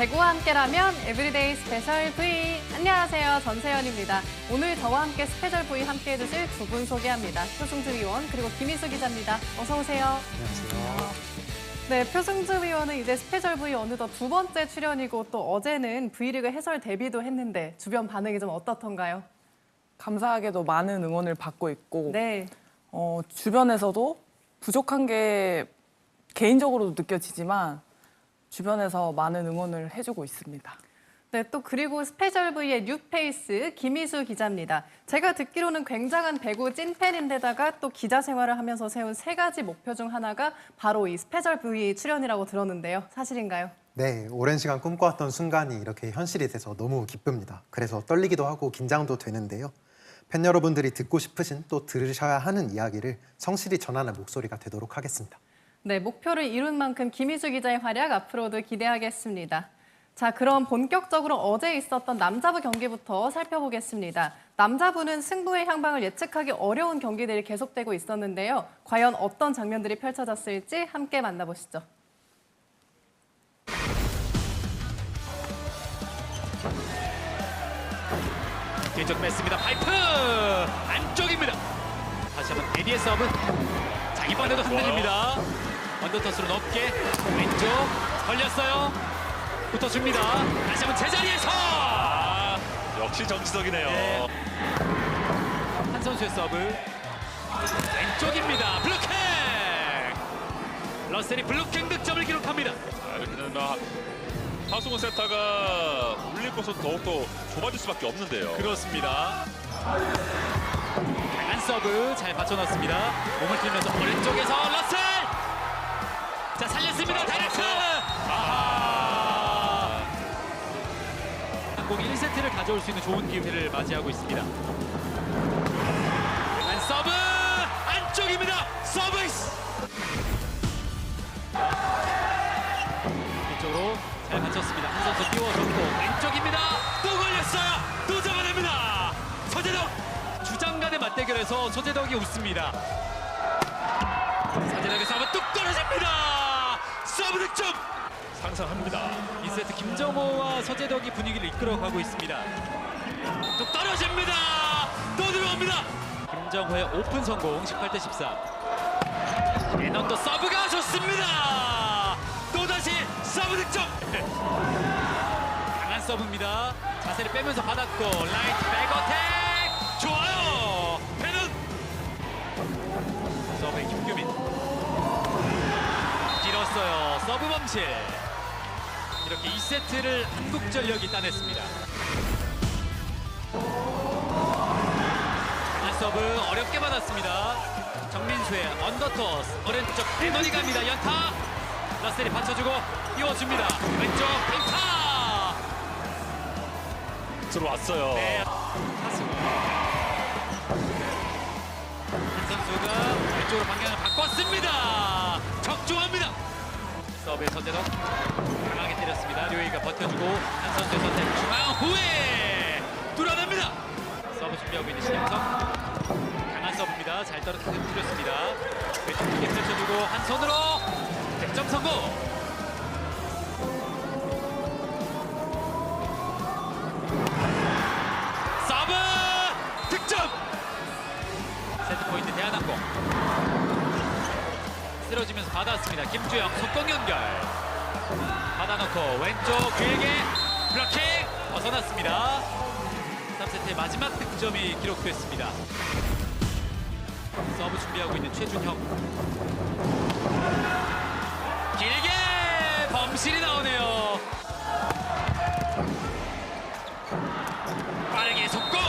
배구와 함께라면 에브리데이 스페셜 V. 안녕하세요. 전세현입니다. 오늘 저와 함께 스페셜 V 함께해 주실 두 분 소개합니다. 표승주 위원 그리고 김희수 기자입니다. 어서 오세요. 안녕하세요. 네, 표승주 위원은 이제 스페셜 V 어느덧 두 번째 출연이고 또 어제는 V리그 해설 데뷔도 했는데 주변 반응이 좀 어떻던가요? 감사하게도 많은 응원을 받고 있고 네. 주변에서도 부족한 게 개인적으로도 느껴지지만 주변에서 많은 응원을 해주고 있습니다. 네, 또 그리고 스페셜 V의 뉴페이스 김희수 기자입니다. 제가 듣기로는 굉장한 배구 찐팬인데다가 또 기자 생활을 하면서 세운 세 가지 목표 중 하나가 바로 이 스페셜 V 출연이라고 들었는데요. 사실인가요? 네, 오랜 시간 꿈꿔왔던 순간이 이렇게 현실이 돼서 너무 기쁩니다. 그래서 떨리기도 하고 긴장도 되는데요. 팬 여러분들이 듣고 싶으신 또 들으셔야 하는 이야기를 성실히 전하는 목소리가 되도록 하겠습니다. 네, 목표를 이룬 만큼 김희수 기자의 활약 앞으로도 기대하겠습니다. 자, 그럼 본격적으로 어제 있었던 남자부 경기부터 살펴보겠습니다. 남자부는 승부의 향방을 예측하기 어려운 경기들이 계속되고 있었는데요. 과연 어떤 장면들이 펼쳐졌을지 함께 만나보시죠. 뒤쪽 뺐습니다. 파이프 안쪽입니다. 다시 한번 에디의 서브. 자, 이번에도 흔들립니다. 언더터스로 높게 왼쪽 걸렸어요. 붙어줍니다. 다시 한번 제자리에서 역시 정지석이네요. 네. 한 선수의 서브 왼쪽입니다. 블로킹. 러셀이 블로킹 득점을 기록합니다. 이렇게는 하승우 세타가 울릴 곳은 더욱더 좁아질 수밖에 없는데요. 그렇습니다. 강한 서브 잘 받쳐놨습니다. 몸을 틀면서 오른쪽에서 러셀. 자, 살렸습니다. 다이렉트. 아하. 한국이 1세트를 가져올 수 있는 좋은 기회를 맞이하고 있습니다. 강한 서브 안쪽입니다. 서비스. 이쪽으로 잘 받쳤습니다. 한 선수 띄워줬고 왼쪽입니다. 또 걸렸어요. 또 잡아냅니다. 서재덕. 주장간의 맞대결에서 서재덕이 웃습니다. 서재덕의 서브 뚝 떨어집니다. 서브 득점. 상상합니다. 2세트 김정호와 서재덕이 분위기를 이끌어가고 있습니다. 뚝 떨어집니다. 또 들어옵니다. 김정호의 오픈 성공 18대 14. 에넌도 서브가 좋습니다. 또다시 서브 득점. 강한 서브입니다. 자세를 빼면서 받았고 라이트 백어택 좋아요. 배는 서브의 김규민 길었어요. 서브 범실. 이렇게 2세트를 한국전력이 따냈습니다. 강한 서브 어렵게 받았습니다. 정민수의 언더토스 오른쪽 에너니 갑니다. 연타. 러셀이 받쳐주고 띄워줍니다. 왼쪽 강타. 들어왔어요. 네. 하승우. 한 선수가 왼쪽으로 방향을 바꿨습니다. 적중합니다. 서브의 서재덕 강하게 때렸습니다. 류이가 버텨주고 한 선수의 선택 중앙 후에 뚫어냅니다. 서브 준비하고 있는 신영석. 강한 서브입니다. 잘 떨어뜨렸습니다. 왼쪽 크게 펼쳐주고 한 손으로 득점 성공. 서브 득점. 세트 포인트 대한항공. 쓰러지면서 받았습니다. 김주영 속공 연결. 받아놓고 왼쪽 길게 블로킹 벗어났습니다. 3세트의 마지막 득점이 기록됐습니다. 서브 준비하고 있는 최준형. 길게 범실이 나오네요. 빠르게 속공.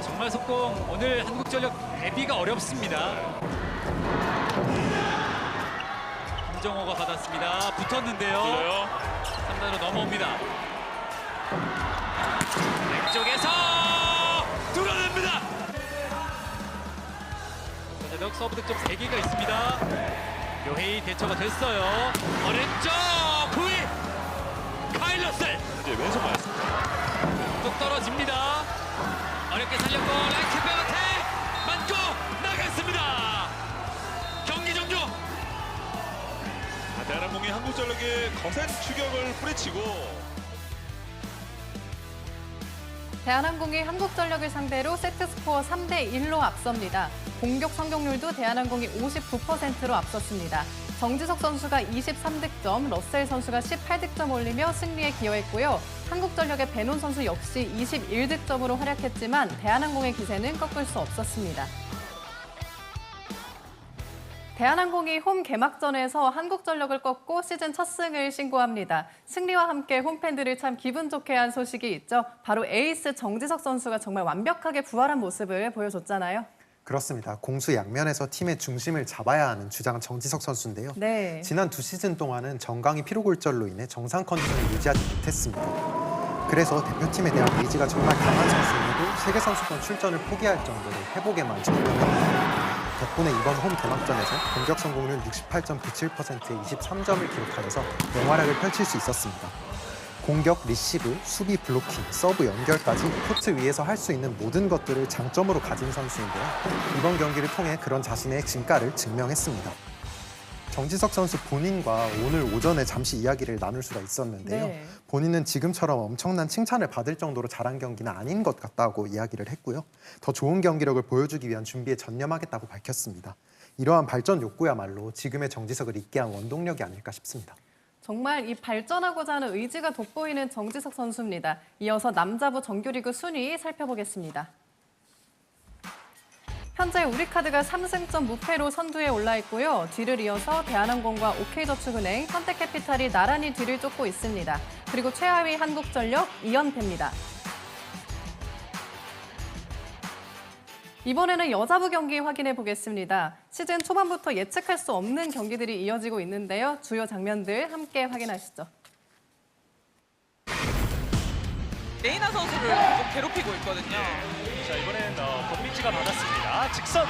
정말 속공 오늘 한국전력 대비가 어렵습니다. 김정호가 받았습니다. 붙었는데요. 돌려요. 3단으로 넘어옵니다. 왼쪽에서 뚫어냅니다. 서재덕 서브 득점 3개가 있습니다. 요헤이 대처가 됐어요. 오른쪽 후위 카일러셀. 이제 왼손 맞았습니다. 뚝 떨어집니다. 어렵게 살렸고 라이트 백어택 맞고 나갔습니다. 경기 종료. 대한민국 대한항공이 한국전력에 거센 추격을 뿌리치고 대한항공이 한국전력을 상대로 세트 스코어 3대1로 앞섭니다. 공격 성공률도 대한항공이 59%로 앞섰습니다. 정지석 선수가 23득점, 러셀 선수가 18득점 올리며 승리에 기여했고요. 한국전력의 배논 선수 역시 21득점으로 활약했지만 대한항공의 기세는 꺾을 수 없었습니다. 대한항공이 홈 개막전에서 한국전력을 꺾고 시즌 첫 승을 신고합니다. 승리와 함께 홈팬들을 참 기분 좋게 한 소식이 있죠. 바로 에이스 정지석 선수가 정말 완벽하게 부활한 모습을 보여줬잖아요. 그렇습니다. 공수 양면에서 팀의 중심을 잡아야 하는 주장 정지석 선수인데요. 네. 지난 2시즌 동안은 정강이 피로골절로 인해 정상 컨디션을 유지하지 못했습니다. 그래서 대표팀에 대한 의지가 정말 강한 선수임에도 세계선수권 출전을 포기할 정도로 회복에만 전념했습니다. 덕분에 이번 홈 개막전에서 공격 성공률 68.97%의 23점을 기록하면서 맹활약을 펼칠 수 있었습니다. 공격, 리시브, 수비 블로킹, 서브 연결까지 코트 위에서 할 수 있는 모든 것들을 장점으로 가진 선수인데요. 이번 경기를 통해 그런 자신의 진가를 증명했습니다. 정지석 선수 본인과 오늘 오전에 잠시 이야기를 나눌 수가 있었는데요. 네. 본인은 지금처럼 엄청난 칭찬을 받을 정도로 잘한 경기는 아닌 것 같다고 이야기를 했고요. 더 좋은 경기력을 보여주기 위한 준비에 전념하겠다고 밝혔습니다. 이러한 발전 욕구야말로 지금의 정지석을 있게 한 원동력이 아닐까 싶습니다. 정말 이 발전하고자 하는 의지가 돋보이는 정지석 선수입니다. 이어서 남자부 정규리그 순위 살펴보겠습니다. 현재 우리카드가 3승점 무패로 선두에 올라 있고요. 뒤를 이어서 대한항공과 OK저축은행, 현대캐피탈이 나란히 뒤를 쫓고 있습니다. 그리고 최하위 한국전력 2연패입니다. 이번에는 여자부 경기 확인해 보겠습니다. 시즌 초반부터 예측할 수 없는 경기들이 이어지고 있는데요. 주요 장면들 함께 확인하시죠. 레이나 선수를 좀 괴롭히고 있거든요. 자, 이번엔 권민지가 받았습니다. 직선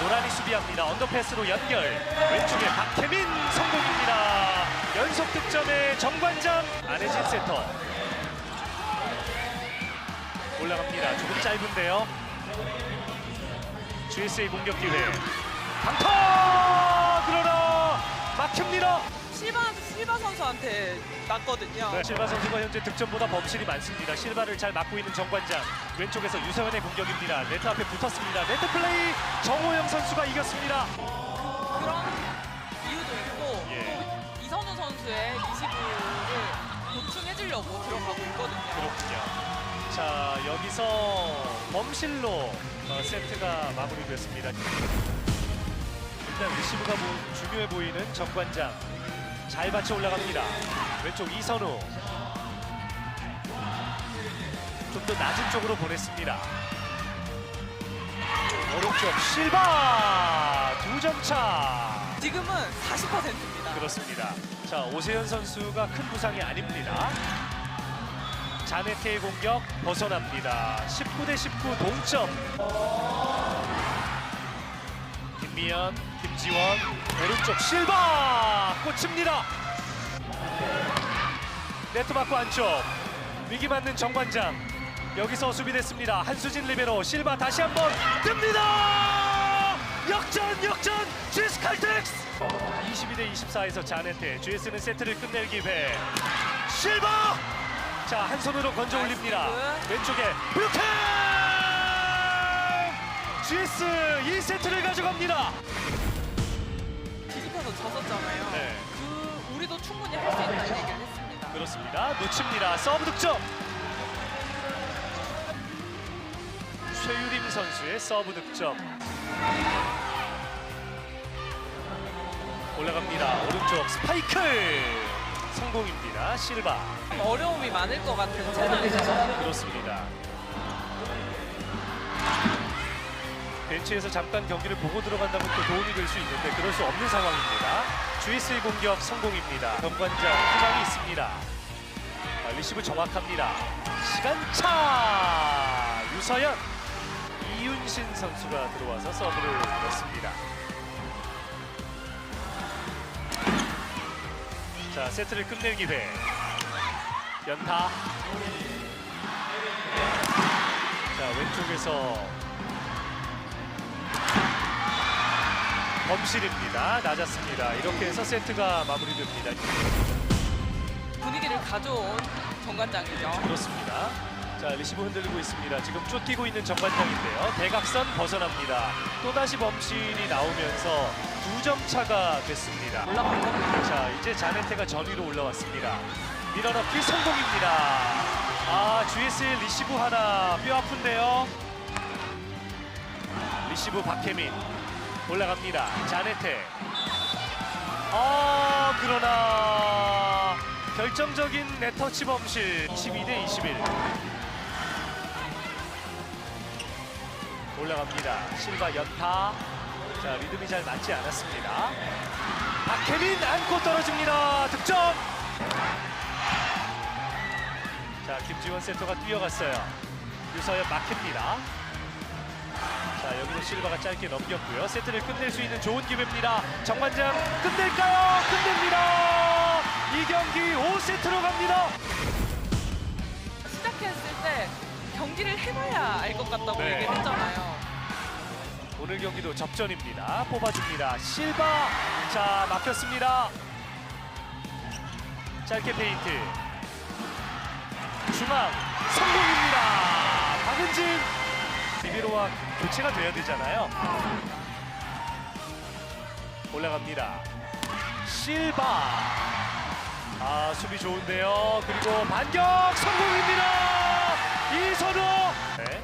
노란이 수비합니다. 언더패스로 연결. 왼쪽에 박혜민 성공입니다. 연속 득점의 정관장 안혜진 세터. 올라갑니다. 조금 짧은데요. GSA 공격 기회. 강타! 그러나 막힙니다. 실바 선수한테 났거든요. 네, 실바 선수가 현재 득점보다 범실이 많습니다. 실바를 잘 막고 있는 정관장. 왼쪽에서 유서연의 공격입니다. 네트 앞에 붙었습니다. 네트 플레이 정호영 선수가 이겼습니다. 그런 이유도 있고 예. 또 이선우 선수의 리시브를 보충해주려고 들어가고 있거든요. 그렇군요. 자, 여기서 범실로 세트가 마무리됐습니다. 일단 리시브가 중요해 보이는 정관장. 잘 받쳐 올라갑니다. 왼쪽 이선우. 좀 더 낮은 쪽으로 보냈습니다. 오른쪽 실바 2점 차. 지금은 40%입니다. 그렇습니다. 자, 오세현 선수가 큰 부상이 아닙니다. 자네트의 공격 벗어납니다. 19대19 동점. 김미연, 김지원, 오른쪽 실바 꽂힙니다. 네트 맞고 안쪽 위기 맞는 정관장. 여기서 수비됐습니다. 한수진 리베로. 실바 다시 한번 뜹니다. 역전 GS 칼텍스. 22대24에서 자네트. GS는 세트를 끝낼 기회. 실바. 자, 한 손으로 건져 올립니다. 왼쪽에 블로킹. GS 2세트를 가져갑니다. 뒤집혀서 졌었잖아요. 네. 우리도 충분히 할 수 있다는 얘기를 했습니다. 그렇습니다. 놓칩니다. 서브 득점. 최유림 선수의 서브 득점. 올라갑니다. 오른쪽 스파이크. 성공입니다. 실바. 어려움이 많을 것 같은 제안이죠. 그렇습니다. 벤치에서 잠깐 경기를 보고 들어간다면 또 도움이 될 수 있는데 그럴 수 없는 상황입니다. GS의 공격 성공입니다. 정관장 희망이 있습니다. 리시브 정확합니다. 시간차. 유서연. 이윤신 선수가 들어와서 서브를 넣습니다. 자, 세트를 끝낼 기회. 연타. 자, 왼쪽에서 범실입니다. 낮았습니다. 이렇게 해서 세트가 마무리됩니다. 분위기를 가져온 정관장이죠. 그렇습니다. 자, 리시브 흔들리고 있습니다. 지금 쫓기고 있는 정관장인데요. 대각선 벗어납니다. 또다시 범실이 나오면서 2점 차가 됐습니다. 올라간 거. 자, 이제 자네테가 전위로 올라왔습니다. 밀어넣기 성공입니다. 아, GSL 리시브 하나 뼈 아픈데요. 리시브 박혜민 올라갑니다. 자네테. 아, 그러나 결정적인 네터치 범실. 22대 21. 올라갑니다. 실바 연타. 자, 리듬이 잘 맞지 않았습니다. 박혜민 안고 떨어집니다. 득점. 자, 김지원 센터가 뛰어갔어요. 유서연 막힙니다. 자, 여기서 실바가 짧게 넘겼고요. 세트를 끝낼 수 있는 좋은 기회입니다. 정관장 끝낼까요? 끝냅니다. 이 경기 5세트로 갑니다. 시작했을 때 경기를 해봐야 알 것 같다고 네. 얘기를 했잖아요. 오늘 경기도 접전입니다. 뽑아줍니다. 실바. 자, 막혔습니다. 짧게 페인트. 중앙 성공입니다. 박은진. 리베로와 교체가 돼야 되잖아요. 올라갑니다. 실바. 아, 수비 좋은데요. 그리고 반격 성공입니다. 이선우. 네.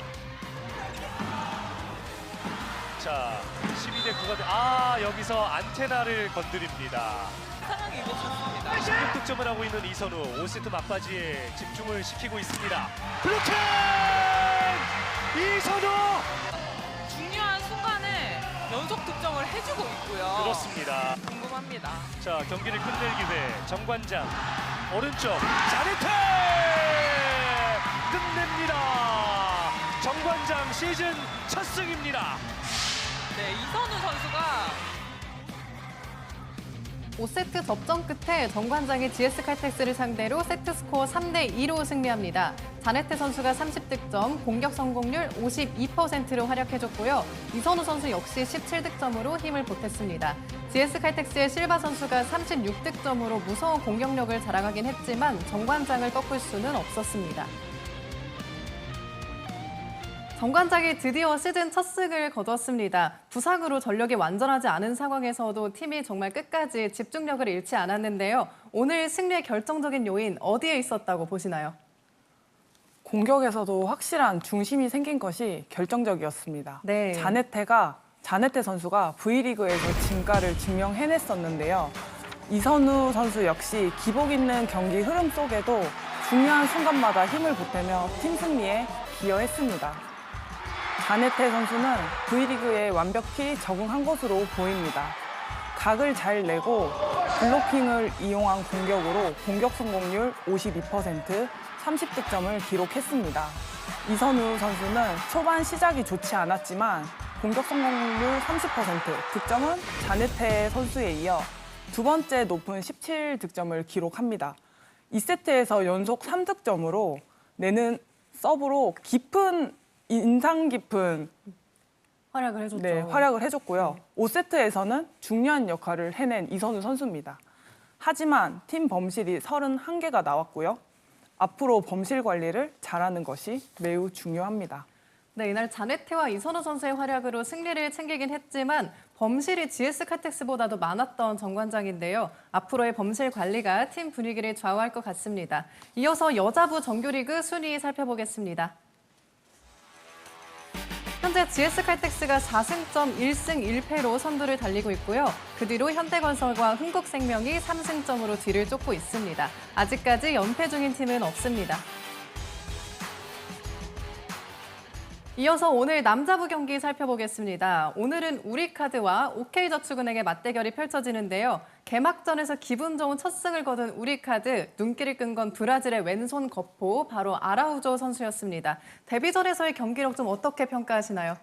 자, 12대 9가 돼. 아, 여기서 안테나를 건드립니다. 상황이 이거 좋습니다. 16득점을 하고 있는 이선우. 5세트 막바지에 집중을 시키고 있습니다. 블로킹! 이선우! 중요한 순간에 연속 득점을 해주고 있고요. 그렇습니다. 궁금합니다. 자, 경기를 끝낼 기회. 정관장 오른쪽 자네테 끝냅니다. 정관장 시즌 첫 승입니다. 네, 이선우 선수가 5세트 접전 끝에 정관장이 GS 칼텍스를 상대로 세트 스코어 3대 2로 승리합니다. 자네테 선수가 30득점, 공격 성공률 52%로 활약해줬고요. 이선우 선수 역시 17득점으로 힘을 보탰습니다. GS 칼텍스의 실바 선수가 36득점으로 무서운 공격력을 자랑하긴 했지만 정관장을 꺾을 수는 없었습니다. 정관장이 드디어 시즌 첫 승을 거뒀습니다. 부상으로 전력이 완전하지 않은 상황에서도 팀이 정말 끝까지 집중력을 잃지 않았는데요. 오늘 승리의 결정적인 요인 어디에 있었다고 보시나요? 공격에서도 확실한 중심이 생긴 것이 결정적이었습니다. 네. 자네테 선수가 V리그에서 진가를 증명해냈었는데요. 이선우 선수 역시 기복 있는 경기 흐름 속에도 중요한 순간마다 힘을 보태며 팀 승리에 기여했습니다. 자네테 선수는 V리그에 완벽히 적응한 것으로 보입니다. 각을 잘 내고 블로킹을 이용한 공격으로 공격 성공률 52%, 30득점을 기록했습니다. 이선우 선수는 초반 시작이 좋지 않았지만 공격 성공률 30%, 득점은 자네테 선수에 이어 두 번째 높은 17득점을 기록합니다. 2세트에서 연속 3득점으로 내는 서브로 인상 깊은 활약을 해줬죠. 활약을 해줬고요. 5세트에서는 중요한 역할을 해낸 이선우 선수입니다. 하지만 팀 범실이 31개가 나왔고요. 앞으로 범실 관리를 잘하는 것이 매우 중요합니다. 네, 이날 자네테와 이선우 선수의 활약으로 승리를 챙기긴 했지만 범실이 GS 칼텍스보다도 많았던 정관장인데요. 앞으로의 범실 관리가 팀 분위기를 좌우할 것 같습니다. 이어서 여자부 정규리그 순위 살펴보겠습니다. 현재 GS 칼텍스가 4승점 1승 1패로 선두를 달리고 있고요. 그 뒤로 현대건설과 흥국생명이 3승점으로 뒤를 쫓고 있습니다. 아직까지 연패 중인 팀은 없습니다. 이어서 오늘 남자부 경기 살펴보겠습니다. 오늘은 우리카드와 OK저축은행의 맞대결이 펼쳐지는데요. 개막전에서 기분 좋은 첫 승을 거둔 우리카드, 눈길을 끈 건 브라질의 왼손 거포, 바로 아라우조 선수였습니다. 데뷔전에서의 경기력 좀 어떻게 평가하시나요?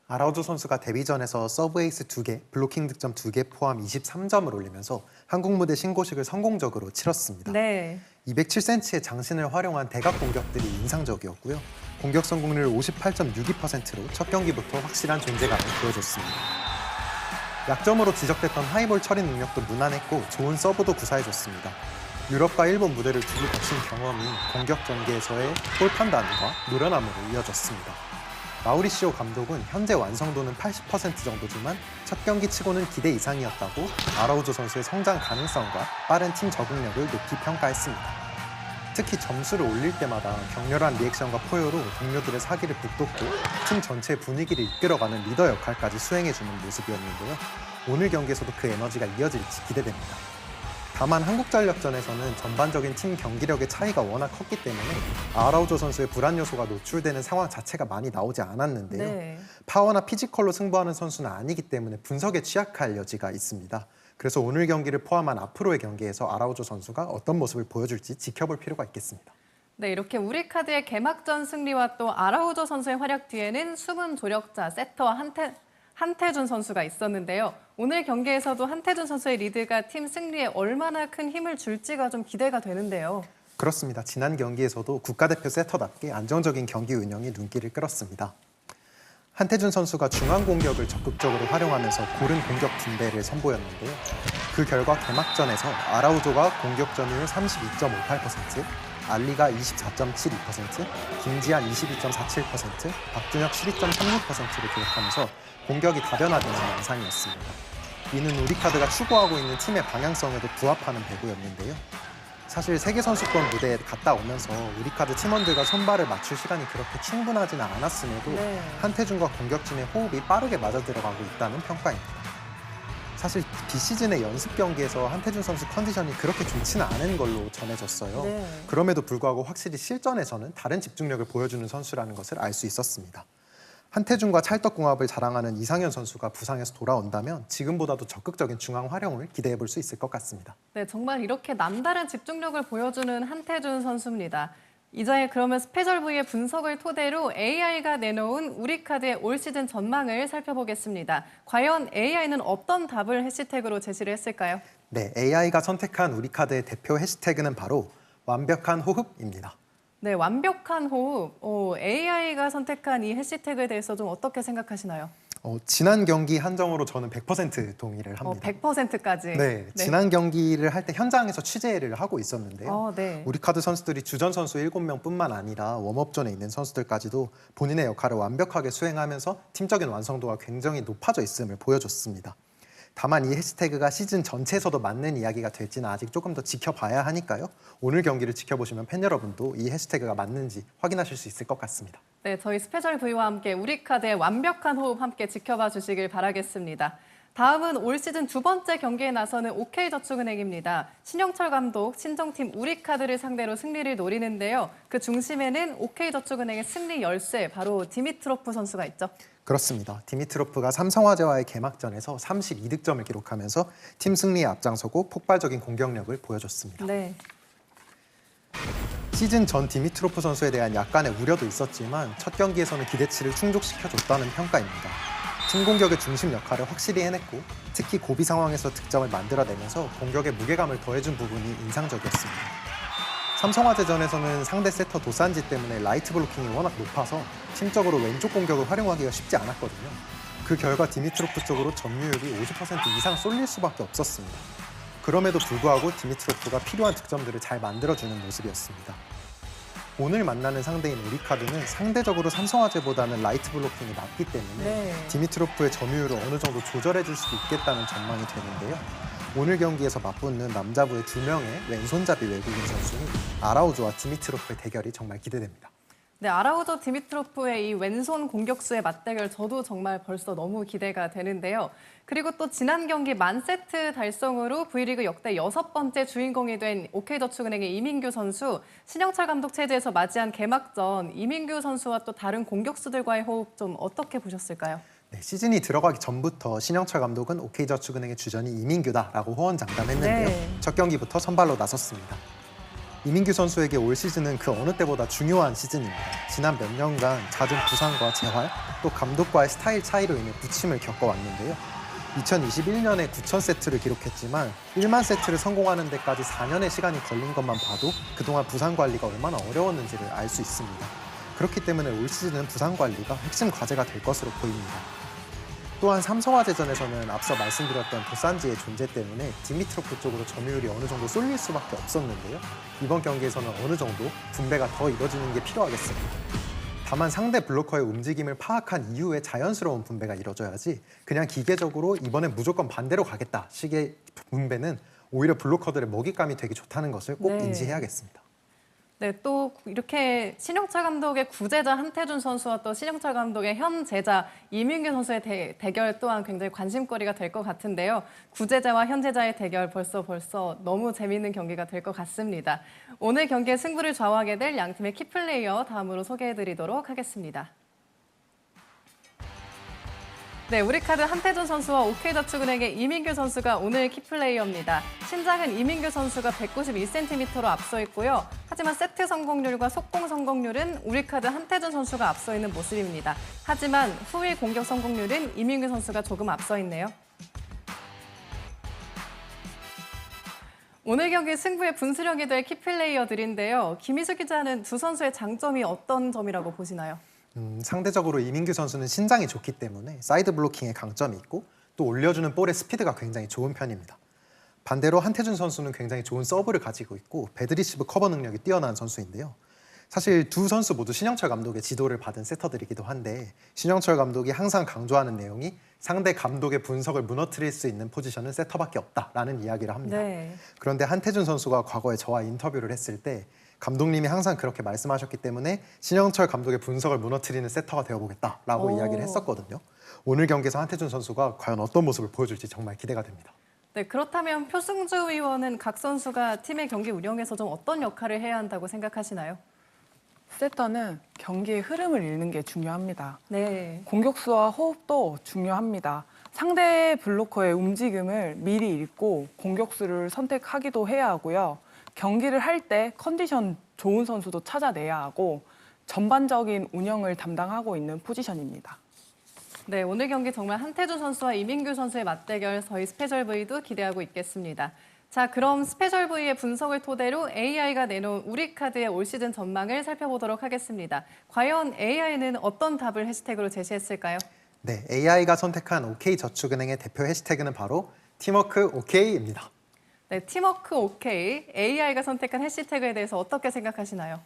아라우조 선수가 데뷔전에서 서브 에이스 2개, 블로킹 득점 2개 포함 23점을 올리면서 한국 무대 신고식을 성공적으로 치렀습니다. 네. 207cm의 장신을 활용한 대각 공격들이 인상적이었고요. 공격 성공률 58.62%로 첫 경기부터 확실한 존재감을 보여줬습니다. 약점으로 지적됐던 하이볼 처리 능력도 무난했고 좋은 서브도 구사해줬습니다. 유럽과 일본 무대를 두루 거친 경험이 공격 전개에서의 골 판단과 노련함으로 이어졌습니다. 마우리시오 감독은 현재 완성도는 80% 정도지만 첫 경기 치고는 기대 이상이었다고 아라우조 선수의 성장 가능성과 빠른 팀 적응력을 높이 평가했습니다. 특히 점수를 올릴 때마다 격렬한 리액션과 포효로 동료들의 사기를 북돋고 팀 전체의 분위기를 이끌어가는 리더 역할까지 수행해주는 모습이었는데요. 오늘 경기에서도 그 에너지가 이어질지 기대됩니다. 다만 한국전력전에서는 전반적인 팀 경기력의 차이가 워낙 컸기 때문에 아라우조 선수의 불안 요소가 노출되는 상황 자체가 많이 나오지 않았는데요. 네. 파워나 피지컬로 승부하는 선수는 아니기 때문에 분석에 취약할 여지가 있습니다. 그래서 오늘 경기를 포함한 앞으로의 경기에서 아라우조 선수가 어떤 모습을 보여줄지 지켜볼 필요가 있겠습니다. 네, 이렇게 우리카드의 개막전 승리와 또 아라우조 선수의 활약 뒤에는 숨은 조력자 세터 한태준 선수가 있었는데요. 오늘 경기에서도 한태준 선수의 리드가 팀 승리에 얼마나 큰 힘을 줄지가 좀 기대가 되는데요. 그렇습니다. 지난 경기에서도 국가대표 세터답게 안정적인 경기 운영이 눈길을 끌었습니다. 한태준 선수가 중앙 공격을 적극적으로 활용하면서 고른 공격 분배를 선보였는데요. 그 결과 개막전에서 아라우조가 공격 점유율 32.58%, 알리가 24.72%, 김지한 22.47%, 박준혁 12.36%를 기록하면서 공격이 다변화되는 양상이었습니다. 이는 우리카드가 추구하고 있는 팀의 방향성에도 부합하는 배구였는데요. 사실 세계선수권 무대에 갔다 오면서 우리카드 팀원들과 손발을 맞출 시간이 그렇게 충분하지는 않았음에도 네. 한태준과 공격진의 호흡이 빠르게 맞아들어가고 있다는 평가입니다. 사실 비시즌의 연습 경기에서 한태준 선수 컨디션이 그렇게 좋지는 않은 걸로 전해졌어요. 네. 그럼에도 불구하고 확실히 실전에서는 다른 집중력을 보여주는 선수라는 것을 알 수 있었습니다. 한태준과 찰떡궁합을 자랑하는 이상현 선수가 부상에서 돌아온다면 지금보다도 적극적인 중앙 활용을 기대해 볼 수 있을 것 같습니다. 네, 정말 이렇게 남다른 집중력을 보여주는 한태준 선수입니다. 이제 그러면 스페셜 V의 분석을 토대로 AI가 내놓은 우리카드의 올 시즌 전망을 살펴보겠습니다. 과연 AI는 어떤 답을 해시태그로 제시를 했을까요? 네, AI가 선택한 우리카드의 대표 해시태그는 바로 완벽한 호흡입니다. 네, 완벽한 호흡. AI가 선택한 이 해시태그에 대해서 좀 어떻게 생각하시나요? 지난 경기 한정으로 저는 100% 동의를 합니다. 100%까지. 네, 지난 경기를 할 때 현장에서 취재를 하고 있었는데요. 네. 우리카드 선수들이 주전 선수 7명뿐만 아니라 웜업존에 있는 선수들까지도 본인의 역할을 완벽하게 수행하면서 팀적인 완성도가 굉장히 높아져 있음을 보여줬습니다. 다만 이 해시태그가 시즌 전체에서도 맞는 이야기가 될지는 아직 조금 더 지켜봐야 하니까요. 오늘 경기를 지켜보시면 팬 여러분도 이 해시태그가 맞는지 확인하실 수 있을 것 같습니다. 네, 저희 스페셜 V와 함께 우리카드의 완벽한 호흡 함께 지켜봐 주시길 바라겠습니다. 다음은 올 시즌 두 번째 경기에 나서는 OK저축은행입니다. 신영철 감독, 친정팀 우리카드를 상대로 승리를 노리는데요. 그 중심에는 OK저축은행의 승리 열쇠, 바로 디미트로프 선수가 있죠. 그렇습니다. 디미트로프가 삼성화재와의 개막전에서 32득점을 기록하면서 팀 승리에 앞장서고 폭발적인 공격력을 보여줬습니다. 네. 시즌 전 디미트로프 선수에 대한 약간의 우려도 있었지만 첫 경기에서는 기대치를 충족시켜줬다는 평가입니다. 팀 공격의 중심 역할을 확실히 해냈고 특히 고비 상황에서 득점을 만들어내면서 공격에 무게감을 더해준 부분이 인상적이었습니다. 삼성화재전에서는 상대 세터 도산지 때문에 라이트 블로킹이 워낙 높아서 팀적으로 왼쪽 공격을 활용하기가 쉽지 않았거든요. 그 결과 디미트로프 쪽으로 점유율이 50% 이상 쏠릴 수밖에 없었습니다. 그럼에도 불구하고 디미트로프가 필요한 득점들을 잘 만들어주는 모습이었습니다. 오늘 만나는 상대인 우리카드는 상대적으로 삼성화재보다는 라이트 블로킹이 낮기 때문에 네. 디미트로프의 점유율을 어느 정도 조절해줄 수도 있겠다는 전망이 되는데요. 오늘 경기에서 맞붙는 남자부의 2명의 왼손잡이 외국인 선수는 아라우조와 디미트로프의 대결이 정말 기대됩니다. 네, 아라우조 디미트로프의 이 왼손 공격수의 맞대결 저도 정말 벌써 너무 기대가 되는데요. 그리고 또 지난 경기 만세트 달성으로 V리그 역대 6번째 주인공이 된 OK저축은행의 이민규 선수, 신영철 감독 체제에서 맞이한 개막전, 이민규 선수와 또 다른 공격수들과의 호흡 좀 어떻게 보셨을까요? 네, 시즌이 들어가기 전부터 신영철 감독은 OK저축은행의 주전이 이민규다라고 호언장담했는데요. 네. 첫 경기부터 선발로 나섰습니다. 이민규 선수에게 올 시즌은 그 어느 때보다 중요한 시즌입니다. 지난 몇 년간 잦은 부상과 재활, 또 감독과의 스타일 차이로 인해 부침을 겪어왔는데요. 2021년에 9,000세트를 기록했지만 1만 세트를 성공하는 데까지 4년의 시간이 걸린 것만 봐도 그동안 부상 관리가 얼마나 어려웠는지를 알 수 있습니다. 그렇기 때문에 올 시즌은 부상 관리가 핵심 과제가 될 것으로 보입니다. 또한 삼성화재전에서는 앞서 말씀드렸던 도산지의 존재 때문에 디미트로프 쪽으로 점유율이 어느 정도 쏠릴 수밖에 없었는데요. 이번 경기에서는 어느 정도 분배가 더 이뤄지는 게 필요하겠습니다. 다만 상대 블로커의 움직임을 파악한 이후에 자연스러운 분배가 이뤄져야지 그냥 기계적으로 이번엔 무조건 반대로 가겠다 식의 분배는 오히려 블로커들의 먹잇감이 되게 좋다는 것을 꼭 네. 인지해야겠습니다. 네, 또 이렇게 신영철 감독의 구제자 한태준 선수와 또 신영철 감독의 현 제자 이민규 선수의 대결 또한 굉장히 관심거리가 될 것 같은데요. 구제자와 현 제자의 대결 벌써 너무 재미있는 경기가 될 것 같습니다. 오늘 경기의 승부를 좌우하게 될 양팀의 키플레이어 다음으로 소개해드리도록 하겠습니다. 네, 우리카드 한태준 선수와 OK저축은행의 이민규 선수가 오늘 키플레이어입니다. 신장은 이민규 선수가 192cm로 앞서 있고요. 하지만 세트 성공률과 속공 성공률은 우리카드 한태준 선수가 앞서 있는 모습입니다. 하지만 후위 공격 성공률은 이민규 선수가 조금 앞서 있네요. 오늘 경기 승부의 분수령이 될 키플레이어들인데요. 김희수 기자는 두 선수의 장점이 어떤 점이라고 보시나요? 상대적으로 이민규 선수는 신장이 좋기 때문에 사이드 블로킹에 강점이 있고 또 올려주는 볼의 스피드가 굉장히 좋은 편입니다. 반대로 한태준 선수는 굉장히 좋은 서브를 가지고 있고 배드리시브 커버 능력이 뛰어난 선수인데요. 사실 두 선수 모두 신영철 감독의 지도를 받은 세터들이기도 한데 신영철 감독이 항상 강조하는 내용이 상대 감독의 분석을 무너뜨릴 수 있는 포지션은 세터밖에 없다라는 이야기를 합니다. 네. 그런데 한태준 선수가 과거에 저와 인터뷰를 했을 때 감독님이 항상 그렇게 말씀하셨기 때문에 신영철 감독의 분석을 무너뜨리는 세터가 되어보겠다라고 이야기를 했었거든요. 오늘 경기에서 한태준 선수가 과연 어떤 모습을 보여줄지 정말 기대가 됩니다. 네, 그렇다면 표승주 의원은 각 선수가 팀의 경기 운영에서 좀 어떤 역할을 해야 한다고 생각하시나요? 세터는 경기의 흐름을 읽는 게 중요합니다. 네. 공격수와 호흡도 중요합니다. 상대 블로커의 움직임을 미리 읽고 공격수를 선택하기도 해야 하고요. 경기를 할 때 컨디션 좋은 선수도 찾아내야 하고 전반적인 운영을 담당하고 있는 포지션입니다. 네, 오늘 경기 정말 한태준 선수와 이민규 선수의 맞대결 저희 스페셜 V도 기대하고 있겠습니다. 자, 그럼 스페셜 V의 분석을 토대로 AI가 내놓은 우리카드의 올 시즌 전망을 살펴보도록 하겠습니다. 과연 AI는 어떤 답을 해시태그로 제시했을까요? 네, AI가 선택한 OK저축은행의 대표 해시태그는 바로 팀워크 OK입니다. 네, 팀워크 OK, AI가 선택한 해시태그에 대해서 어떻게 생각하시나요?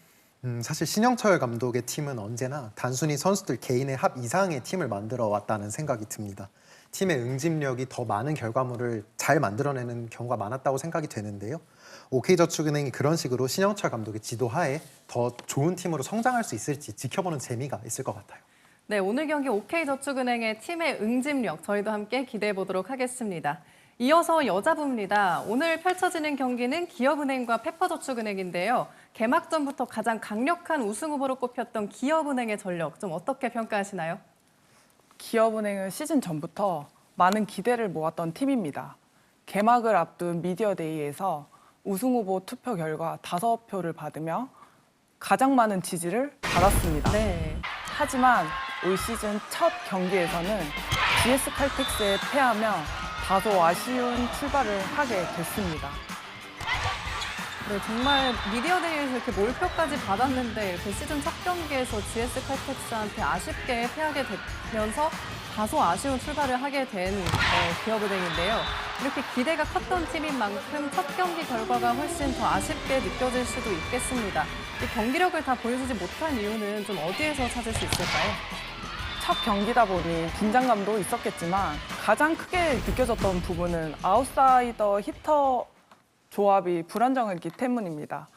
사실 신영철 감독의 팀은 언제나 단순히 선수들 개인의 합 이상의 팀을 만들어 왔다는 생각이 듭니다. 팀의 응집력이 더 많은 결과물을 잘 만들어내는 경우가 많았다고 생각이 되는데요. OK저축은행이 그런 식으로 신영철 감독의 지도하에 더 좋은 팀으로 성장할 수 있을지 지켜보는 재미가 있을 것 같아요. 네, 오늘 경기 OK저축은행의 팀의 응집력 저희도 함께 기대해 보도록 하겠습니다. 이어서 여자부입니다. 오늘 펼쳐지는 경기는 기업은행과 페퍼저축은행인데요. 개막전부터 가장 강력한 우승 후보로 꼽혔던 기업은행의 전력 좀 어떻게 평가하시나요? 기업은행은 시즌 전부터 많은 기대를 모았던 팀입니다. 개막을 앞둔 미디어데이에서 우승 후보 투표 결과 5표를 받으며 가장 많은 지지를 받았습니다. 네. 하지만 올 시즌 첫 경기에서는 GS 칼텍스에 패하며 다소 아쉬운 출발을 하게 됐습니다. 네, 정말 미디어데이에서 이렇게 몰표까지 받았는데 이렇게 시즌 첫 경기에서 GS 칼텍스한테 아쉽게 패하게 되면서 다소 아쉬운 출발을 하게 된 기업은행인데요. 이렇게 기대가 컸던 팀인 만큼 첫 경기 결과가 훨씬 더 아쉽게 느껴질 수도 있겠습니다. 이 경기력을 다 보여주지 못한 이유는 좀 어디에서 찾을 수 있을까요? 첫 경기다 보니 긴장감도 있었겠지만 가장 크게 느껴졌던 부분은 아웃사이더 히터 조합이 불안정했기 때문입니다.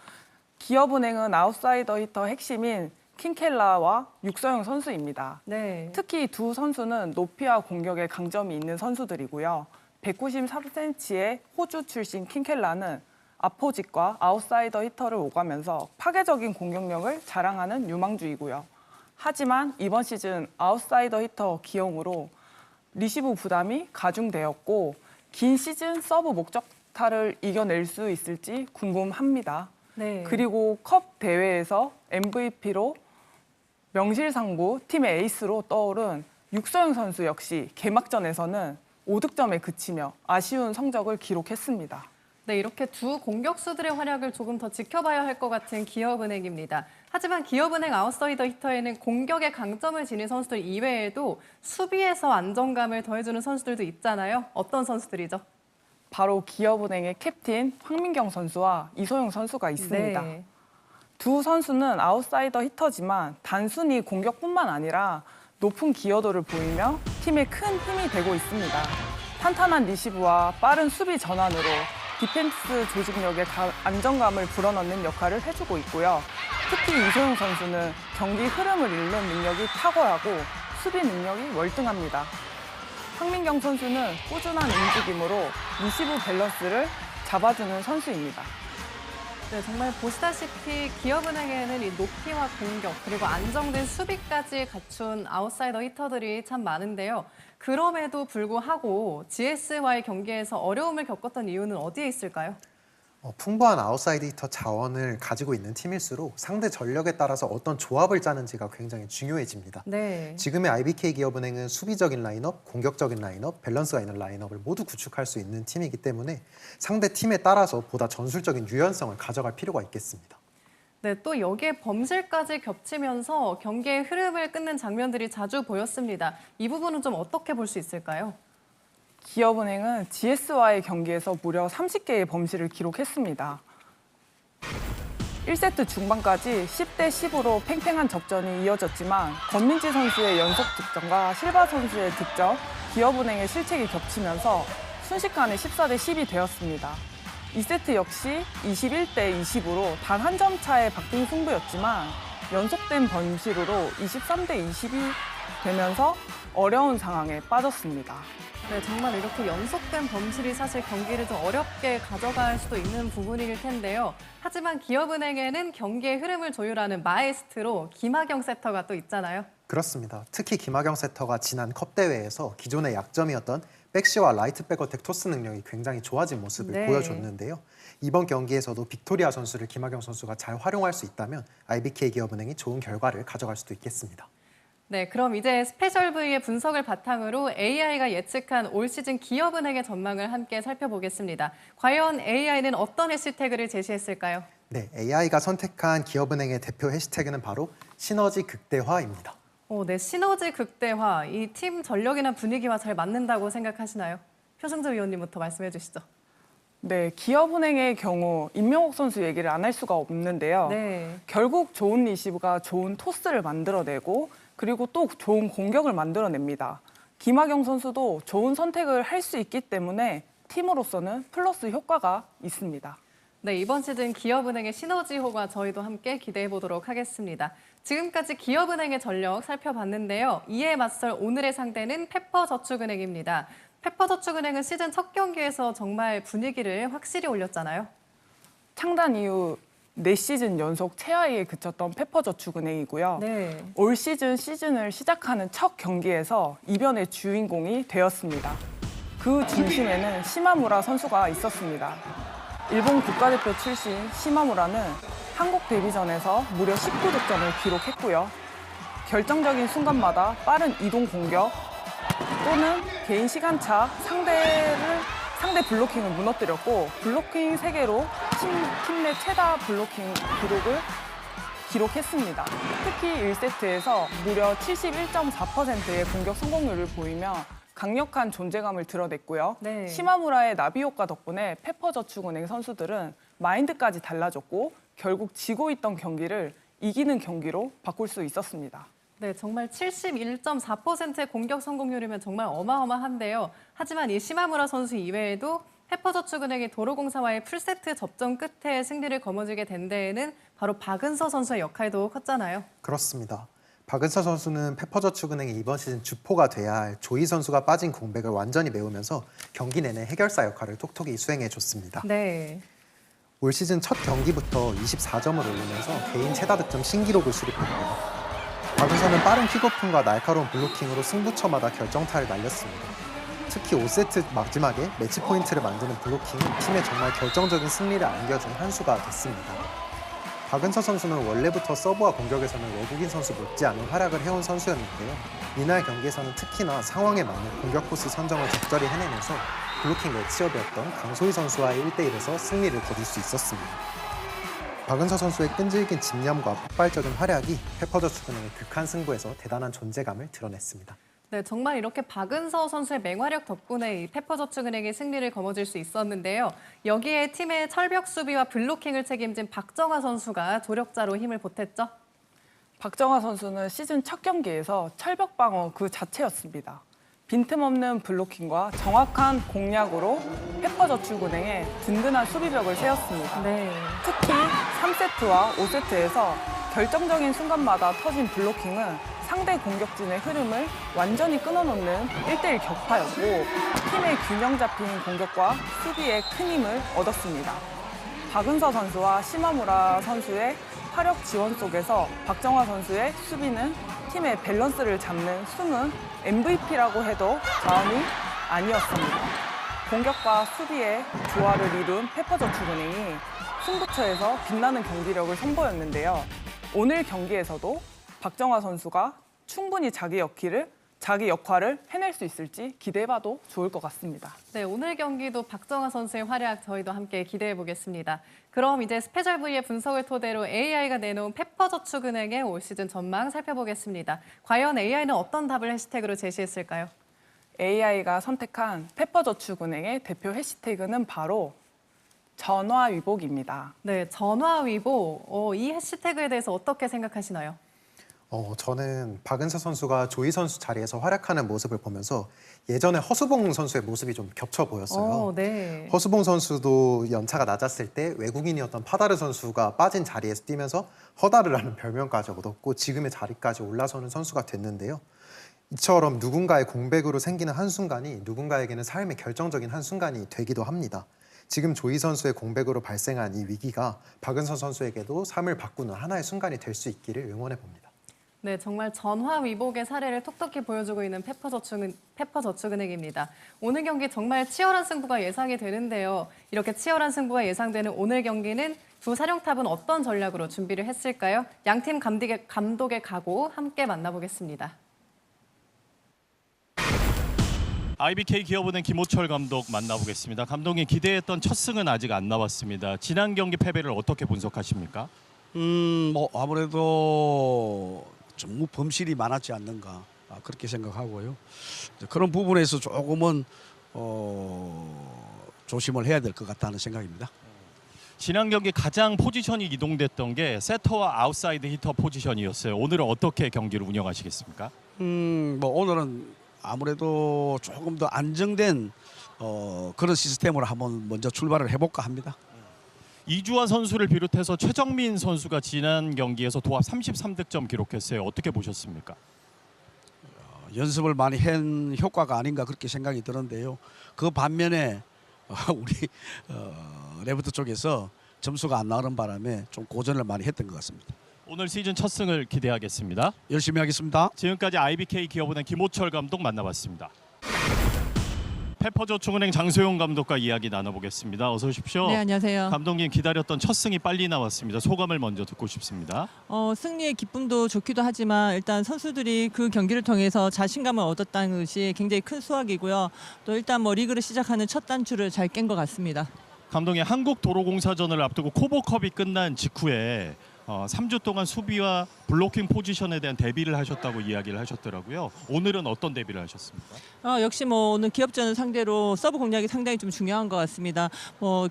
기업은행은 아웃사이더 히터 핵심인 킹켈라와 육서영 선수입니다. 네. 특히 두 선수는 높이와 공격에 강점이 있는 선수들이고요. 193cm의 호주 출신 킹켈라는 아포짓과 아웃사이더 히터를 오가면서 파괴적인 공격력을 자랑하는 유망주이고요. 하지만 이번 시즌 아웃사이더 히터 기용으로 리시브 부담이 가중되었고 긴 시즌 서브 목적타를 이겨낼 수 있을지 궁금합니다. 네. 그리고 컵 대회에서 MVP로 명실상부 팀의 에이스로 떠오른 육서영 선수 역시 개막전에서는 5득점에 그치며 아쉬운 성적을 기록했습니다. 네, 이렇게 두 공격수들의 활약을 조금 더 지켜봐야 할 것 같은 기업은행입니다. 하지만 기업은행 아웃사이더 히터에는 공격의 강점을 지닌 선수들 이외에도 수비에서 안정감을 더해주는 선수들도 있잖아요. 어떤 선수들이죠? 바로 기업은행의 캡틴 황민경 선수와 이소영 선수가 있습니다. 네. 두 선수는 아웃사이더 히터지만 단순히 공격뿐만 아니라 높은 기여도를 보이며 팀에 큰 힘이 되고 있습니다. 탄탄한 리시브와 빠른 수비 전환으로 디펜스 조직력에 안정감을 불어넣는 역할을 해주고 있고요. 특히 이소영 선수는 경기 흐름을 읽는 능력이 탁월하고 수비 능력이 월등합니다. 황민경 선수는 꾸준한 움직임으로 리시브 밸런스를 잡아주는 선수입니다. 네, 정말 보시다시피 기업은행에는 이 높이와 공격 그리고 안정된 수비까지 갖춘 아웃사이더 히터들이 참 많은데요. 그럼에도 불구하고 GS와의 경기에서 어려움을 겪었던 이유는 어디에 있을까요? 풍부한 아웃사이드 히터 자원을 가지고 있는 팀일수록 상대 전력에 따라서 어떤 조합을 짜는지가 굉장히 중요해집니다. 네. 지금의 IBK 기업은행은 수비적인 라인업, 공격적인 라인업, 밸런스가 있는 라인업을 모두 구축할 수 있는 팀이기 때문에 상대 팀에 따라서 보다 전술적인 유연성을 가져갈 필요가 있겠습니다. 네, 또 여기에 범실까지 겹치면서 경기의 흐름을 끊는 장면들이 자주 보였습니다. 이 부분은 좀 어떻게 볼 수 있을까요? 기업은행은 GS와의 경기에서 무려 30개의 범실을 기록했습니다. 1세트 중반까지 10대 10으로 팽팽한 적전이 이어졌지만 권민지 선수의 연속 득점과 실바 선수의 득점, 기업은행의 실책이 겹치면서 순식간에 14대 10이 되었습니다. 2세트 역시 21대 20으로 단 한 점 차의 박빙 승부였지만 연속된 범실으로 23대 20이 되면서 어려운 상황에 빠졌습니다. 네, 정말 이렇게 연속된 범실이 사실 경기를 좀 어렵게 가져갈 수도 있는 부분일 텐데요. 하지만 기업은행에는 경기의 흐름을 조율하는 마에스트로 김하경 세터가 또 있잖아요. 그렇습니다. 특히 김하경 세터가 지난 컵 대회에서 기존의 약점이었던 백시와 라이트 백어택 토스 능력이 굉장히 좋아진 모습을 네. 보여줬는데요. 이번 경기에서도 빅토리아 선수를 김하경 선수가 잘 활용할 수 있다면 IBK 기업은행이 좋은 결과를 가져갈 수도 있겠습니다. 네, 그럼 이제 스페셜 V의 분석을 바탕으로 AI가 예측한 올 시즌 기업은행의 전망을 함께 살펴보겠습니다. 과연 AI는 어떤 해시태그를 제시했을까요? 네, AI가 선택한 기업은행의 대표 해시태그는 바로 시너지 극대화입니다. 네, 시너지 극대화, 이 팀 전력이나 분위기와 잘 맞는다고 생각하시나요? 표승재 위원님부터 말씀해 주시죠. 네, 기업은행의 경우 임명옥 선수 얘기를 안 할 수가 없는데요. 네. 결국 좋은 리시브가 좋은 토스를 만들어내고 그리고 또 좋은 공격을 만들어냅니다. 김하경 선수도 좋은 선택을 할 수 있기 때문에 팀으로서는 플러스 효과가 있습니다. 네, 이번 시즌 기업은행의 시너지 효과 저희도 함께 기대해 보도록 하겠습니다. 지금까지 기업은행의 전력 살펴봤는데요. 이에 맞설 오늘의 상대는 페퍼저축은행입니다. 페퍼저축은행은 시즌 첫 경기에서 정말 분위기를 확실히 올렸잖아요. 창단 이후 4시즌 연속 최하위에 그쳤던 페퍼저축은행이고요. 네. 올 시즌을 시작하는 첫 경기에서 이변의 주인공이 되었습니다. 그 중심에는 시마무라 선수가 있었습니다. 일본 국가대표 출신 시마무라는 한국 데뷔전에서 무려 19득점을 기록했고요. 결정적인 순간마다 빠른 이동 공격 또는 개인 시간차 상대 블로킹을 무너뜨렸고 블로킹 3개로 팀 내 최다 블로킹 기록을 기록했습니다. 특히 1세트에서 무려 71.4%의 공격 성공률을 보이며 강력한 존재감을 드러냈고요. 네. 시마무라의 나비 효과 덕분에 페퍼저축은행 선수들은 마인드까지 달라졌고 결국 지고 있던 경기를 이기는 경기로 바꿀 수 있었습니다. 네, 정말 71.4%의 공격 성공률이면 정말 어마어마한데요. 하지만 이 시마무라 선수 이외에도 페퍼저축은행이 도로공사와의 풀세트 접전 끝에 승리를 거머쥐게 된 데에는 바로 박은서 선수의 역할도 컸잖아요. 그렇습니다. 박은서 선수는 페퍼저축은행의 이번 시즌 주포가 돼야 할 조이 선수가 빠진 공백을 완전히 메우면서 경기 내내 해결사 역할을 톡톡히 수행해줬습니다. 네. 올 시즌 첫 경기부터 24점을 올리면서 개인 최다 득점 신기록을 수립했고요. 박은서는 빠른 킥오픈과 날카로운 블로킹으로 승부처마다 결정타를 날렸습니다. 특히 5세트 마지막에 매치 포인트를 만드는 블로킹은 팀에 정말 결정적인 승리를 안겨준 한 수가 됐습니다. 박은서 선수는 원래부터 서브와 공격에서는 외국인 선수 못지않은 활약을 해온 선수였는데요. 이날 경기에서는 특히나 상황에 맞는 공격 코스 선정을 적절히 해내면서 블로킹 매치업이었던 강소희 선수와의 1대1에서 승리를 거둘 수 있었습니다. 박은서 선수의 끈질긴 집념과 폭발적인 활약이 페퍼저축은행의 극한 승부에서 대단한 존재감을 드러냈습니다. 네, 정말 이렇게 박은서 선수의 맹활약 덕분에 이 페퍼저축은행이 승리를 거머쥘 수 있었는데요. 여기에 팀의 철벽 수비와 블로킹을 책임진 박정아 선수가 조력자로 힘을 보탰죠. 박정아 선수는 시즌 첫 경기에서 철벽 방어 그 자체였습니다. 빈틈없는 블로킹과 정확한 공략으로 페퍼저축은행의 든든한 수비벽을 세웠습니다. 네. 특히 3세트와 5세트에서 결정적인 순간마다 터진 블로킹은 상대 공격진의 흐름을 완전히 끊어놓는 1대1 격파였고 팀의 균형 잡힌 공격과 수비에 큰 힘을 얻었습니다. 박은서 선수와 시마무라 선수의 화력 지원 속에서 박정아 선수의 수비는 팀의 밸런스를 잡는 숨은 MVP라고 해도 과언이 아니었습니다. 공격과 수비의 조화를 이룬 페퍼저축은행이 승부처에서 빛나는 경기력을 선보였는데요. 오늘 경기에서도 박정아 선수가 충분히 자기 역할을 해낼 수 있을지 기대해봐도 좋을 것 같습니다. 네, 오늘 경기도 박정아 선수의 활약 저희도 함께 기대해 보겠습니다. 그럼 이제 스페셜 V의 분석을 토대로 AI가 내놓은 페퍼저축은행의 올 시즌 전망 살펴보겠습니다. 과연 AI는 어떤 답을 해시태그로 제시했을까요? AI가 선택한 페퍼저축은행의 대표 해시태그는 바로 전화위복입니다. 네, 전화위복. 이 해시태그에 대해서 어떻게 생각하시나요? 저는 박은서 선수가 조이 선수 자리에서 활약하는 모습을 보면서 예전에 허수봉 선수의 모습이 좀 겹쳐 보였어요. 네. 허수봉 선수도 연차가 낮았을 때 외국인이었던 파다르 선수가 빠진 자리에서 뛰면서 허다르라는 별명까지 얻었고 지금의 자리까지 올라서는 선수가 됐는데요. 이처럼 누군가의 공백으로 생기는 한순간이 누군가에게는 삶의 결정적인 한순간이 되기도 합니다. 지금 조이 선수의 공백으로 발생한 이 위기가 박은서 선수에게도 삶을 바꾸는 하나의 순간이 될 수 있기를 응원해 봅니다. 네, 정말 전화위복의 사례를 톡톡히 보여주고 있는 페퍼저축은행입니다. 오늘 경기 정말 치열한 승부가 예상이 되는데요. 이렇게 치열한 승부가 예상되는 오늘 경기는 두 사령탑은 어떤 전략으로 준비를 했을까요? 양팀 감독의 각오 함께 만나보겠습니다. IBK 기업은행 김호철 감독 만나보겠습니다. 감독님 기대했던 첫 승은 아직 안 나왔습니다. 지난 경기 패배를 어떻게 분석하십니까? 아무래도 좀 범실이 많았지 않는가 그렇게 생각하고요. 그런 부분에서 조금은 조심을 해야 될 것 같다는 생각입니다. 지난 경기 가장 포지션이 이동됐던 게 세터와 아웃사이드 히터 포지션이었어요. 오늘은 어떻게 경기를 운영하시겠습니까? 오늘은 아무래도 조금 더 안정된 그런 시스템으로 한번 먼저 출발을 해볼까 합니다. 이주환 선수를 비롯해서 최정민 선수가 지난 경기에서 도합 33득점 기록했어요. 어떻게 보셨습니까? 연습을 많이 한 효과가 아닌가 그렇게 생각이 드는데요. 그 반면에 우리 레프트 쪽에서 점수가 안 나오는 바람에 좀 고전을 많이 했던 것 같습니다. 오늘 시즌 첫 승을 기대하겠습니다. 열심히 하겠습니다. 지금까지 IBK 기업은행 김호철 감독 만나봤습니다. 페퍼저축은행 장소영 감독과 이야기 나눠보겠습니다. 어서 오십시오. 네, 안녕하세요. 감독님 기다렸던 첫 승이 빨리 나왔습니다. 소감을 먼저 듣고 싶습니다. 승리의 기쁨도 좋기도 하지만 일단 선수들이 그 경기를 통해서 자신감을 얻었다는 것이 굉장히 큰 수확이고요. 또 일단 리그를 시작하는 첫 단추를 잘 깬 것 같습니다. 감독님 한국도로공사전을 앞두고 코보컵이 끝난 직후에 3주 동안 수비와 블로킹 포지션에 대한 대비를 하셨다고 이야기를 하셨더라고요. 오늘은 어떤 대비를 하셨습니까? 역시 오늘 기업전을 상대로 서브 공략이 상당히 좀 중요한 것 같습니다.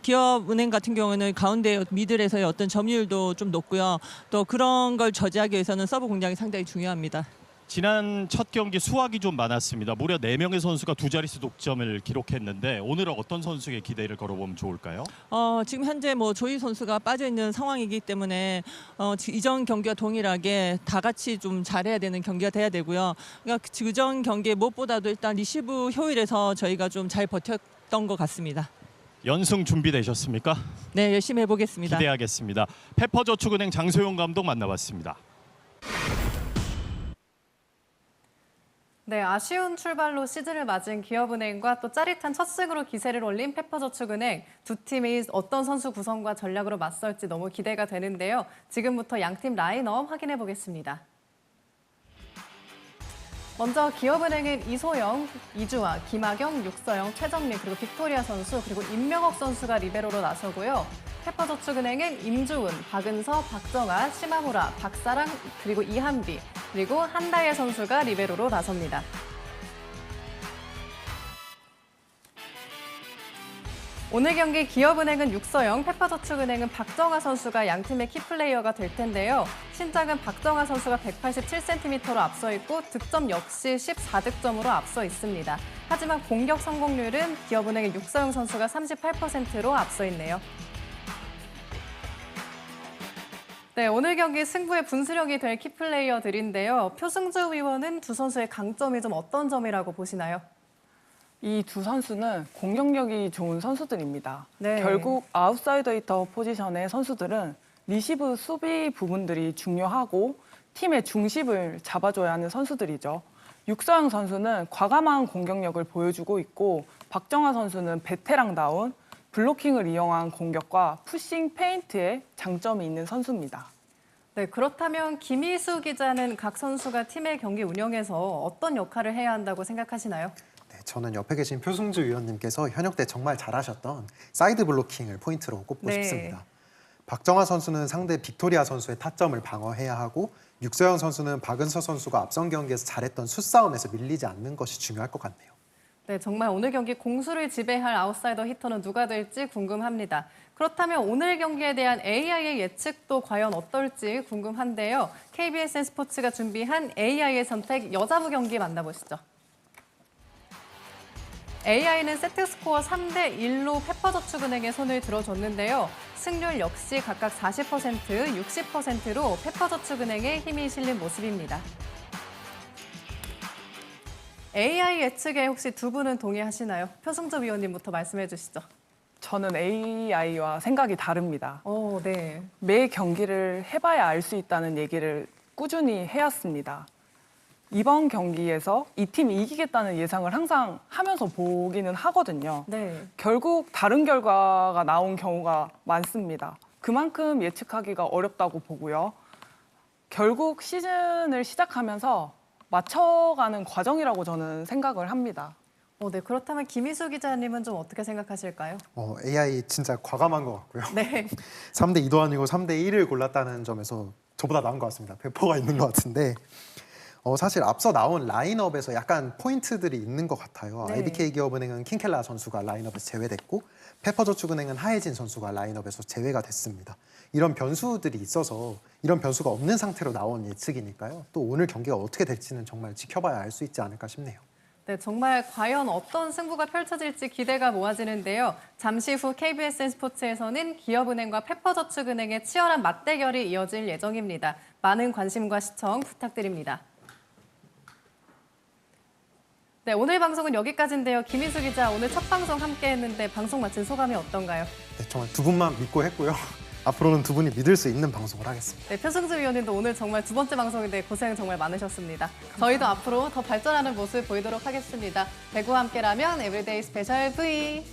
기업은행 같은 경우는 가운데 미들에서의 어떤 점유율도 좀 높고요. 또 그런 걸 저지하기 위해서는 서브 공략이 상당히 중요합니다. 지난 첫 경기 수확이 좀 많았습니다. 무려 4명의 선수가 두 자릿수 독점을 기록했는데 오늘은 어떤 선수에게 기대를 걸어보면 좋을까요? 지금 현재 조이 선수가 빠져 있는 상황이기 때문에 이전 경기와 동일하게 다 같이 좀 잘해야 되는 경기가 돼야 되고요. 그러니까 그전 경기에 무엇보다도 일단 리시브 효율에서 저희가 좀 잘 버텼던 것 같습니다. 연승 준비되셨습니까? 네, 열심히 해보겠습니다. 기대하겠습니다. 페퍼저축은행 장소영 감독 만나봤습니다. 네, 아쉬운 출발로 시즌을 맞은 기업은행과 또 짜릿한 첫 승으로 기세를 올린 페퍼저축은행. 두 팀이 어떤 선수 구성과 전략으로 맞설지 너무 기대가 되는데요. 지금부터 양팀 라인업 확인해 보겠습니다. 먼저 기업은행은 이소영, 이주아, 김학영, 육서영, 최정민, 그리고 빅토리아 선수, 그리고 임명옥 선수가 리베로로 나서고요. 페퍼저축은행은 임주은, 박은서, 박정아, 시마무라, 박사랑, 그리고 이한비, 그리고 한다혜 선수가 리베로로 나섭니다. 오늘 경기 기업은행은 육서영, 페퍼저축은행은 박정아 선수가 양 팀의 키플레이어가 될 텐데요. 신장은 박정아 선수가 187cm로 앞서 있고 득점 역시 14득점으로 앞서 있습니다. 하지만 공격 성공률은 기업은행의 육서영 선수가 38%로 앞서 있네요. 네, 오늘 경기 승부의 분수령이 될 키플레이어들인데요. 표승주 위원은 두 선수의 강점이 좀 어떤 점이라고 보시나요? 이 두 선수는 공격력이 좋은 선수들입니다. 네. 결국 아웃사이더 히터 포지션의 선수들은 리시브 수비 부분들이 중요하고 팀의 중심을 잡아줘야 하는 선수들이죠. 육서영 선수는 과감한 공격력을 보여주고 있고 박정아 선수는 베테랑다운 블로킹을 이용한 공격과 푸싱 페인트에 장점이 있는 선수입니다. 네, 그렇다면 김희수 기자는 각 선수가 팀의 경기 운영에서 어떤 역할을 해야 한다고 생각하시나요? 네, 저는 옆에 계신 표승주 위원님께서 현역 때 정말 잘하셨던 사이드 블로킹을 포인트로 꼽고 네. 싶습니다. 박정아 선수는 상대 빅토리아 선수의 타점을 방어해야 하고 육서영 선수는 박은서 선수가 앞선 경기에서 잘했던 숫싸움에서 밀리지 않는 것이 중요할 것 같네요. 네, 정말 오늘 경기 공수를 지배할 아웃사이더 히터는 누가 될지 궁금합니다. 그렇다면 오늘 경기에 대한 AI의 예측도 과연 어떨지 궁금한데요. KBSN 스포츠가 준비한 AI의 선택 여자부 경기 만나보시죠. AI는 세트스코어 3대1로 페퍼저축은행에 손을 들어줬는데요. 승률 역시 각각 40%, 60%로 페퍼저축은행에 힘이 실린 모습입니다. AI 예측에 혹시 두 분은 동의하시나요? 표승주 위원님부터 말씀해 주시죠. 저는 AI와 생각이 다릅니다. 네. 매 경기를 해봐야 알 수 있다는 얘기를 꾸준히 해왔습니다. 이번 경기에서 이 팀이 이기겠다는 예상을 항상 하면서 보기는 하거든요. 네. 결국 다른 결과가 나온 경우가 많습니다. 그만큼 예측하기가 어렵다고 보고요. 결국 시즌을 시작하면서 맞춰가는 과정이라고 저는 생각을 합니다. 네. 그렇다면 김희수 기자님은 좀 어떻게 생각하실까요? AI 진짜 과감한 것 같고요. 네. 3대2도 아니고 3대1을 골랐다는 점에서 저보다 나은 것 같습니다. 배포가 있는 것 같은데 사실 앞서 나온 라인업에서 약간 포인트들이 있는 것 같아요. 네. IBK 기업은행은 킹켈라 선수가 라인업에서 제외됐고 페퍼저축은행은 하혜진 선수가 라인업에서 제외가 됐습니다. 이런 변수들이 있어서 이런 변수가 없는 상태로 나온 예측이니까요. 또 오늘 경기가 어떻게 될지는 정말 지켜봐야 알 수 있지 않을까 싶네요. 네, 정말 과연 어떤 승부가 펼쳐질지 기대가 모아지는데요. 잠시 후 KBSN 스포츠에서는 기업은행과 페퍼저축은행의 치열한 맞대결이 이어질 예정입니다. 많은 관심과 시청 부탁드립니다. 네, 오늘 방송은 여기까지인데요. 김희수 기자, 오늘 첫 방송 함께 했는데 방송 마친 소감이 어떤가요? 네, 정말 두 분만 믿고 했고요. 앞으로는 두 분이 믿을 수 있는 방송을 하겠습니다. 네, 표승주 위원님도 오늘 정말 두 번째 방송인데 고생 정말 많으셨습니다. 저희도 앞으로 더 발전하는 모습 보이도록 하겠습니다. 배구와 함께라면 에브리데이 스페셜 V!